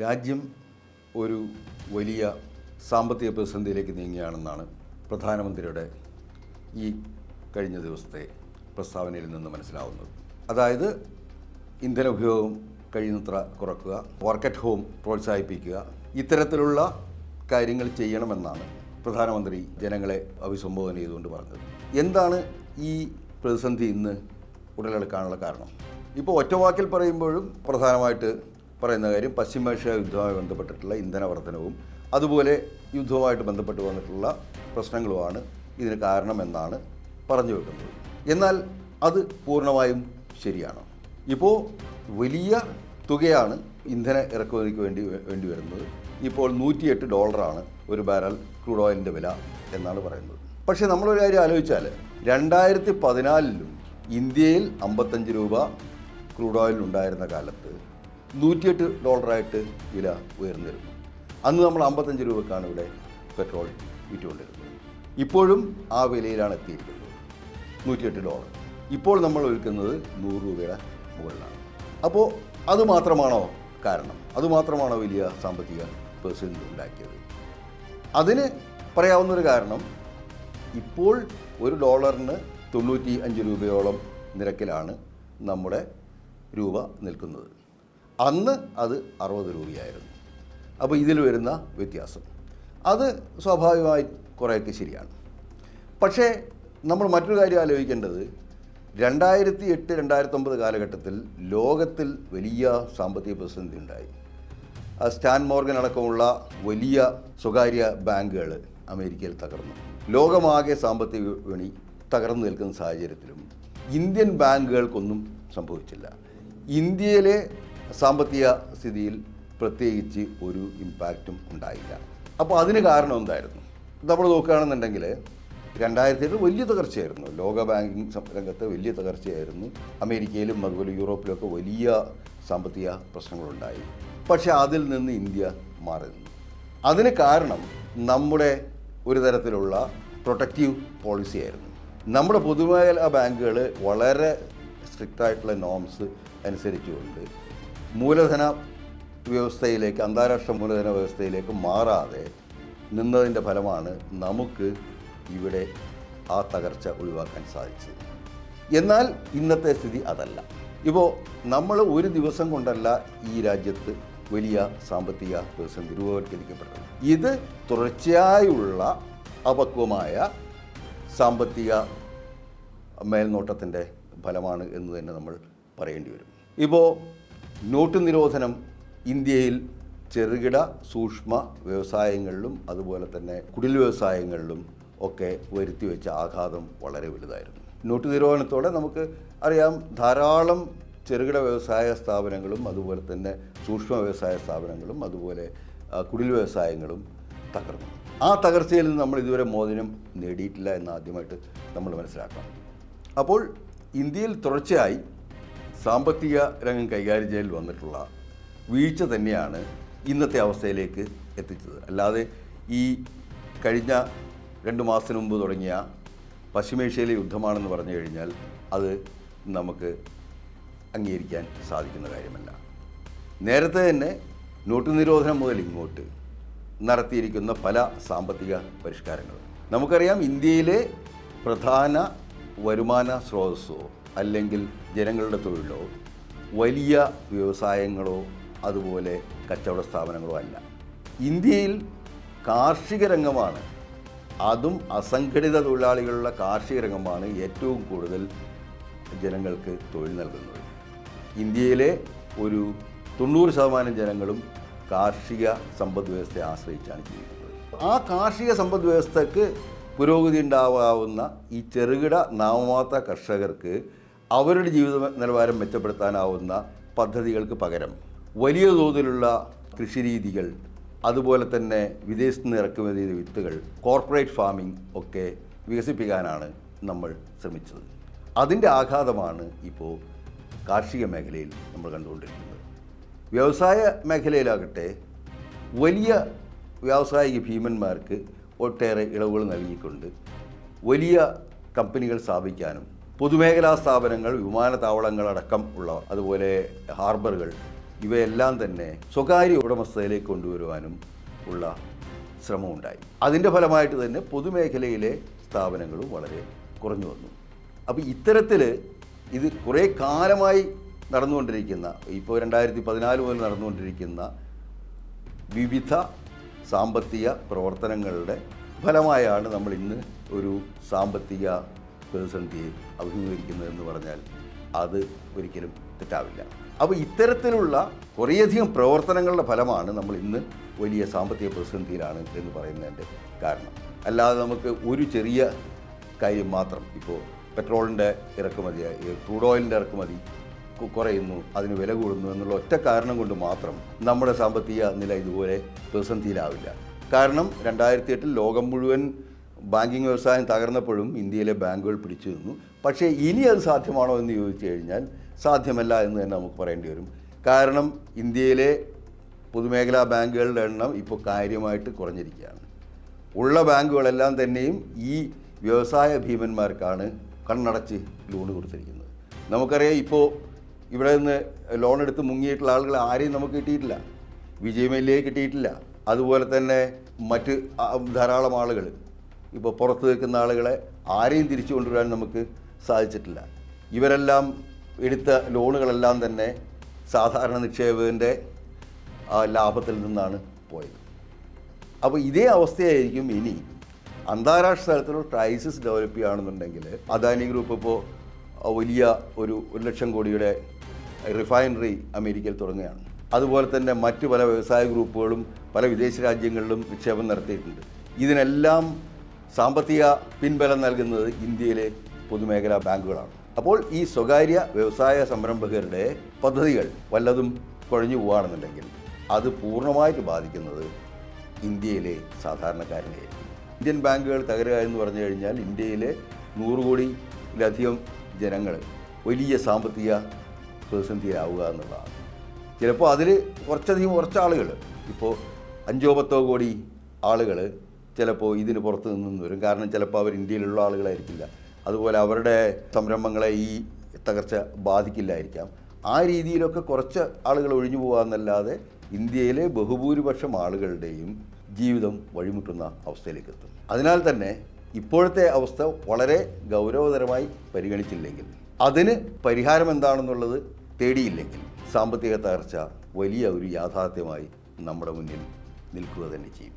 രാജ്യം ഒരു വലിയ സാമ്പത്തിക പ്രതിസന്ധിയിലേക്ക് നീങ്ങുകയാണെന്നാണ് പ്രധാനമന്ത്രിയുടെ ഈ കഴിഞ്ഞ ദിവസത്തെ പ്രസ്താവനയിൽ നിന്ന് മനസ്സിലാവുന്നത്. അതായത് ഇന്ധന ഉപയോഗം കഴിയുന്നത്ര കുറയ്ക്കുക, വർക്ക് അറ്റ് ഹോം പ്രോത്സാഹിപ്പിക്കുക, ഇത്തരത്തിലുള്ള കാര്യങ്ങൾ ചെയ്യണമെന്നാണ് പ്രധാനമന്ത്രി ജനങ്ങളെ അഭിസംബോധന ചെയ്തുകൊണ്ട് പറഞ്ഞത്. എന്താണ് ഈ പ്രതിസന്ധി ഇന്ന് ഉടലെടുക്കാനുള്ള കാരണം? ഇപ്പോൾ ഒറ്റവാക്കിൽ പറയുമ്പോഴും പ്രധാനമായിട്ട് പറയുന്ന കാര്യം പശ്ചിമേഷ്യ യുദ്ധവുമായി ബന്ധപ്പെട്ടിട്ടുള്ള ഇന്ധന വർധനവും അതുപോലെ യുദ്ധവുമായിട്ട് ബന്ധപ്പെട്ട് വന്നിട്ടുള്ള പ്രശ്നങ്ങളുമാണ് ഇതിന് കാരണമെന്നാണ് പറഞ്ഞു വെക്കുന്നത്. എന്നാൽ അത് പൂർണ്ണമായും ശരിയാണ്. ഇപ്പോൾ വലിയ തുകയാണ് ഇന്ധന ഇറക്കുമതിക്ക് വേണ്ടി വരുന്നത്. ഇപ്പോൾ $108 ഒരു ബാരൽ ക്രൂഡ് ഓയിലിൻ്റെ വില എന്നാണ് പറയുന്നത്. പക്ഷേ നമ്മളൊരു കാര്യം ആലോചിച്ചാൽ 2014 ഇന്ത്യയിൽ 55 രൂപ ക്രൂഡ് ഓയിൽ ഉണ്ടായിരുന്ന കാലത്ത് $108 വില ഉയർന്നിരുന്നു. അന്ന് നമ്മൾ 55 രൂപക്കാണ് ഇവിടെ പെട്രോൾ വിറ്റുകൊണ്ടിരുന്നത്. ഇപ്പോഴും ആ വിലയിലാണ് എത്തിയിരിക്കുന്നത്, $108. ഇപ്പോൾ നമ്മൾ വിൽക്കുന്നത് 100 രൂപയുടെ മുകളിലാണ്. അപ്പോൾ അതുമാത്രമാണോ കാരണം? അതുമാത്രമാണോ വലിയ സാമ്പത്തിക പ്രതിസന്ധി ഉണ്ടാക്കിയത്? അതിന് പറയാവുന്നൊരു കാരണം, ഇപ്പോൾ $1 95 രൂപയോളം നിരക്കിലാണ് നമ്മുടെ രൂപ നിൽക്കുന്നത്. അന്ന് അത് 60 രൂപയായിരുന്നു. അപ്പോൾ ഇതിൽ വരുന്ന വ്യത്യാസം അത് സ്വാഭാവികമായി കുറേയൊക്കെ ശരിയാണ്. പക്ഷേ നമ്മൾ മറ്റൊരു കാര്യം ആലോചിക്കേണ്ടത്, 2008-2009 കാലഘട്ടത്തിൽ ലോകത്തിൽ വലിയ സാമ്പത്തിക പ്രതിസന്ധി ഉണ്ടായി. സ്റ്റാൻ മോർഗൻ അടക്കമുള്ള വലിയ സ്വകാര്യ ബാങ്കുകൾ അമേരിക്കയിൽ തകർന്നു. ലോകമാകെ സാമ്പത്തിക വിപണി തകർന്നു നിൽക്കുന്ന സാഹചര്യത്തിലും ഇന്ത്യൻ ബാങ്കുകൾക്കൊന്നും സംഭവിച്ചില്ല. ഇന്ത്യയിലെ സാമ്പത്തിക സ്ഥിതിയിൽ പ്രത്യേകിച്ച് ഒരു ഇമ്പാക്റ്റും ഉണ്ടായില്ല. അപ്പോൾ അതിന് കാരണം എന്തായിരുന്നു? നമ്മൾ നോക്കുകയാണെന്നുണ്ടെങ്കിൽ 2008 വലിയ തകർച്ചയായിരുന്നു. ലോക ബാങ്കിങ് രംഗത്ത് വലിയ തകർച്ചയായിരുന്നു. അമേരിക്കയിലും അതുപോലെ യൂറോപ്പിലൊക്കെ വലിയ സാമ്പത്തിക പ്രശ്നങ്ങളുണ്ടായി. പക്ഷേ അതിൽ നിന്ന് ഇന്ത്യ മാറി നിന്നു. അതിന് കാരണം നമ്മുടെ ഒരു തരത്തിലുള്ള പ്രൊട്ടക്റ്റീവ് പോളിസി ആയിരുന്നു. നമ്മുടെ പൊതുമേഖലാ ബാങ്കുകൾ വളരെ സ്ട്രിക്റ്റായിട്ടുള്ള നോംസ് അനുസരിച്ചുകൊണ്ട് മൂലധന വ്യവസ്ഥയിലേക്ക്, അന്താരാഷ്ട്ര മൂലധന വ്യവസ്ഥയിലേക്ക് മാറാതെ നിന്നതിൻ്റെ ഫലമാണ് നമുക്ക് ഇവിടെ ആ തകർച്ച ഒഴിവാക്കാൻ സാധിച്ചത്. എന്നാൽ ഇന്നത്തെ സ്ഥിതി അതല്ല. ഇപ്പോൾ നമ്മൾ ഒരു ദിവസം കൊണ്ടല്ല ഈ രാജ്യത്ത് വലിയ സാമ്പത്തിക പ്രതിസന്ധി രൂപവത്കരിക്കപ്പെട്ടത്. ഇത് തുടർച്ചയായുള്ള അപക്വമായ സാമ്പത്തിക മേൽനോട്ടത്തിൻ്റെ ഫലമാണ് എന്ന് തന്നെ നമ്മൾ പറയേണ്ടി വരും. ഇപ്പോൾ നോട്ട് നിരോധനം ഇന്ത്യയിൽ ചെറുകിട സൂക്ഷ്മ വ്യവസായങ്ങളിലും അതുപോലെ തന്നെ കുടിൽ വ്യവസായങ്ങളിലും ഒക്കെ വരുത്തിവെച്ച ആഘാതം വളരെ വലുതായിരുന്നു. നോട്ട് നിരോധനത്തോടെ നമുക്ക് അറിയാം, ധാരാളം ചെറുകിട വ്യവസായ സ്ഥാപനങ്ങളും അതുപോലെ തന്നെ സൂക്ഷ്മ വ്യവസായ സ്ഥാപനങ്ങളും അതുപോലെ കുടിൽ വ്യവസായങ്ങളും തകർന്നു. ആ തകർച്ചയിൽ നിന്ന് നമ്മൾ ഇതുവരെ മോചനം നേടിയിട്ടില്ല എന്ന് ആദ്യമായിട്ട് നമ്മൾ മനസ്സിലാക്കണം. അപ്പോൾ ഇന്ത്യയിൽ തുടർച്ചയായി സാമ്പത്തിക രംഗം കൈകാര്യം ചെയ്യൽ വന്നിട്ടുള്ള വീഴ്ച തന്നെയാണ് ഇന്നത്തെ അവസ്ഥയിലേക്ക് എത്തിച്ചത്. അല്ലാതെ ഈ കഴിഞ്ഞ 2 മാസത്തിന് മുമ്പ് തുടങ്ങിയ പശ്ചിമേഷ്യയിലെ യുദ്ധമാണെന്ന് പറഞ്ഞു കഴിഞ്ഞാൽ അത് നമുക്ക് അംഗീകരിക്കാൻ സാധിക്കുന്ന കാര്യമല്ല. നേരത്തെ തന്നെ നോട്ട് നിരോധനം മുതൽ ഇങ്ങോട്ട് നടത്തിയിരിക്കുന്ന പല സാമ്പത്തിക പരിഷ്കാരങ്ങളും നമുക്കറിയാം. ഇന്ത്യയിലെ പ്രധാന വരുമാന സ്രോതസ്സോ അല്ലെങ്കിൽ ജനങ്ങളുടെ തൊഴിലോ വലിയ വ്യവസായങ്ങളോ അതുപോലെ കച്ചവട സ്ഥാപനങ്ങളോ അല്ല. ഇന്ത്യയിൽ കാർഷിക രംഗമാണ്, അതും അസംഘടിത തൊഴിലാളികളുള്ള കാർഷിക രംഗമാണ് ഏറ്റവും കൂടുതൽ ജനങ്ങൾക്ക് തൊഴിൽ നൽകുന്നത്. ഇന്ത്യയിലെ ഒരു 90% ജനങ്ങളും കാർഷിക സമ്പദ് വ്യവസ്ഥയെ ആശ്രയിച്ചാണ് ജീവിക്കുന്നത്. ആ കാർഷിക സമ്പദ് വ്യവസ്ഥയ്ക്ക് പുരോഗതി ഉണ്ടാവാവുന്ന ഈ ചെറുകിട നാമമാത്ര കർഷകർക്ക് അവരുടെ ജീവിത നിലവാരം മെച്ചപ്പെടുത്താനാവുന്ന പദ്ധതികൾക്ക് പകരം വലിയ തോതിലുള്ള കൃഷിരീതികൾ, അതുപോലെ തന്നെ വിദേശത്ത് നിന്ന് ഇറക്കുമതി ചെയ്ത വിത്തുകൾ, കോർപ്പറേറ്റ് ഫാമിംഗ് ഒക്കെ വികസിപ്പിക്കാനാണ് നമ്മൾ ശ്രമിച്ചത്. അതിൻ്റെ ആഘാതമാണ് ഇപ്പോൾ കാർഷിക മേഖലയിൽ നമ്മൾ കണ്ടുകൊണ്ടിരിക്കുന്നത്. വ്യവസായ മേഖലയിലാകട്ടെ വലിയ വ്യാവസായിക ഭീമന്മാർക്ക് ഒട്ടേറെ ഇളവുകൾ നൽകിക്കൊണ്ട് വലിയ കമ്പനികൾ സ്ഥാപിക്കാനും പൊതുമേഖലാ സ്ഥാപനങ്ങൾ, വിമാനത്താവളങ്ങളടക്കം ഉള്ള അതുപോലെ ഹാർബറുകൾ ഇവയെല്ലാം തന്നെ സ്വകാര്യ ഉടമസ്ഥതയിലേക്ക് കൊണ്ടുവരുവാനും ഉള്ള ശ്രമമുണ്ടായി. അതിൻ്റെ ഫലമായിട്ട് തന്നെ പൊതുമേഖലയിലെ സ്ഥാപനങ്ങളും വളരെ കുറഞ്ഞു വന്നു. അപ്പോൾ ഇത്തരത്തിൽ ഇത് കുറേ കാലമായി നടന്നുകൊണ്ടിരിക്കുന്ന, ഇപ്പോൾ 2014 മുതൽ നടന്നുകൊണ്ടിരിക്കുന്ന വിവിധ സാമ്പത്തിക പ്രവർത്തനങ്ങളുടെ ഫലമായാണ് നമ്മൾ ഇന്ന് ഒരു സാമ്പത്തിക പ്രതിസന്ധിയെ അഭിമുഖീകരിക്കുന്നതെന്ന് പറഞ്ഞാൽ അത് ഒരിക്കലും തെറ്റാവില്ല. അപ്പോൾ ഇത്തരത്തിലുള്ള കുറേയധികം പ്രവർത്തനങ്ങളുടെ ഫലമാണ് നമ്മൾ ഇന്ന് വലിയ സാമ്പത്തിക പ്രതിസന്ധിയിലാണ് എന്ന് പറയുന്നതിൻ്റെ കാരണം. അല്ലാതെ നമുക്ക് ഒരു ചെറിയ കാര്യം മാത്രം, ഇപ്പോൾ പെട്രോളിൻ്റെ ഇറക്കുമതി, ക്രൂഡ് ഓയിലിൻ്റെ ഇറക്കുമതി കുറയുന്നു, അതിന് വില കൂടുന്നു എന്നുള്ള ഒറ്റ കാരണം കൊണ്ട് മാത്രം നമ്മുടെ സാമ്പത്തിക നില ഇതുപോലെ പ്രതിസന്ധിയിലാവില്ല. കാരണം 2008 ലോകം മുഴുവൻ ബാങ്കിങ് വ്യവസായം തകർന്നപ്പോഴും ഇന്ത്യയിലെ ബാങ്കുകൾ പിടിച്ചു നിന്നു. പക്ഷേ ഇനി അത് സാധ്യമാണോ എന്ന് ചോദിച്ചു കഴിഞ്ഞാൽ സാധ്യമല്ല എന്ന് തന്നെ നമുക്ക് പറയേണ്ടി വരും. കാരണം ഇന്ത്യയിലെ പൊതുമേഖലാ ബാങ്കുകളുടെ എണ്ണം ഇപ്പോൾ കാര്യമായിട്ട് കുറഞ്ഞിരിക്കുകയാണ്. ഉള്ള ബാങ്കുകളെല്ലാം തന്നെയും ഈ വ്യവസായ ഭീമന്മാർക്കാണ് കണ്ണടച്ച് ലോൺ കൊടുത്തിരിക്കുന്നത്. നമുക്കറിയാം, ഇപ്പോൾ ഇവിടെ നിന്ന് ലോൺ എടുത്ത് മുങ്ങിയിട്ടുള്ള ആളുകൾ ആരെയും നമുക്ക് കിട്ടിയിട്ടില്ല. വിജയ് മല്യയെ കിട്ടിയിട്ടില്ല. അതുപോലെ തന്നെ മറ്റ് ധാരാളം ആളുകൾ, ഇപ്പോൾ പുറത്ത് നിൽക്കുന്ന ആളുകളെ ആരെയും തിരിച്ചു കൊണ്ടുവരാൻ നമുക്ക് സാധിച്ചിട്ടില്ല. ഇവരെല്ലാം എടുത്ത ലോണുകളെല്ലാം തന്നെ സാധാരണ നിക്ഷേപകൻ്റെ ലാഭത്തിൽ നിന്നാണ് പോയത്. അപ്പോൾ ഇതേ അവസ്ഥയായിരിക്കും ഇനി അന്താരാഷ്ട്ര തലത്തിലുള്ള ക്രൈസിസ് ഡെവലപ്പ് ചെയ്യുകയാണെന്നുണ്ടെങ്കിൽ. അദാനി ഗ്രൂപ്പ് ഇപ്പോൾ വലിയ ഒരു 1 ലക്ഷം കോടിയുടെ റിഫൈനറി അമേരിക്കയിൽ തുടങ്ങുകയാണ്. അതുപോലെ തന്നെ മറ്റ് പല വ്യവസായ ഗ്രൂപ്പുകളും പല വിദേശ രാജ്യങ്ങളിലും നിക്ഷേപം നടത്തിയിട്ടുണ്ട്. ഇതിനെല്ലാം സാമ്പത്തിക പിൻബലം നൽകുന്നത് ഇന്ത്യയിലെ പൊതുമേഖലാ ബാങ്കുകളാണ്. അപ്പോൾ ഈ സ്വകാര്യ വ്യവസായ സംരംഭകരുടെ പദ്ധതികൾ വല്ലതും കുഴഞ്ഞു പോവുകയാണെന്നുണ്ടെങ്കിൽ അത് പൂർണ്ണമായിട്ട് ബാധിക്കുന്നത് ഇന്ത്യയിലെ സാധാരണക്കാരനെയായിരിക്കും. ഇന്ത്യൻ ബാങ്കുകൾ തകരുക എന്ന് പറഞ്ഞു കഴിഞ്ഞാൽ ഇന്ത്യയിലെ 100 കോടിയിലധികം ജനങ്ങൾ വലിയ സാമ്പത്തിക പ്രതിസന്ധിയിലാവുക എന്നുള്ളതാണ്. ചിലപ്പോൾ അതിൽ കുറച്ച് ആളുകൾ, ഇപ്പോൾ 5-10 കോടി ആളുകൾ ചിലപ്പോൾ ഇതിന് പുറത്ത് നിന്ന് വരും. കാരണം ചിലപ്പോൾ അവർ ഇന്ത്യയിലുള്ള ആളുകളായിരിക്കില്ല. അതുപോലെ അവരുടെ സംരംഭങ്ങളെ ഈ തകർച്ച ബാധിക്കില്ലായിരിക്കാം. ആ രീതിയിലൊക്കെ കുറച്ച് ആളുകൾ ഒഴിഞ്ഞു പോകാമെന്നല്ലാതെ ഇന്ത്യയിലെ ബഹുഭൂരിപക്ഷം ആളുകളുടെയും ജീവിതം വഴിമുട്ടുന്ന അവസ്ഥയിലേക്ക് എത്തും. അതിനാൽ തന്നെ ഇപ്പോഴത്തെ അവസ്ഥ വളരെ ഗൗരവതരമായി പരിഗണിച്ചില്ലെങ്കിൽ, അതിന് പരിഹാരം എന്താണെന്നുള്ളത് തേടിയില്ലെങ്കിൽ സാമ്പത്തിക തകർച്ച വലിയ ഒരു യാഥാർത്ഥ്യമായി നമ്മുടെ മുന്നിൽ നിൽക്കുക തന്നെ ചെയ്യും.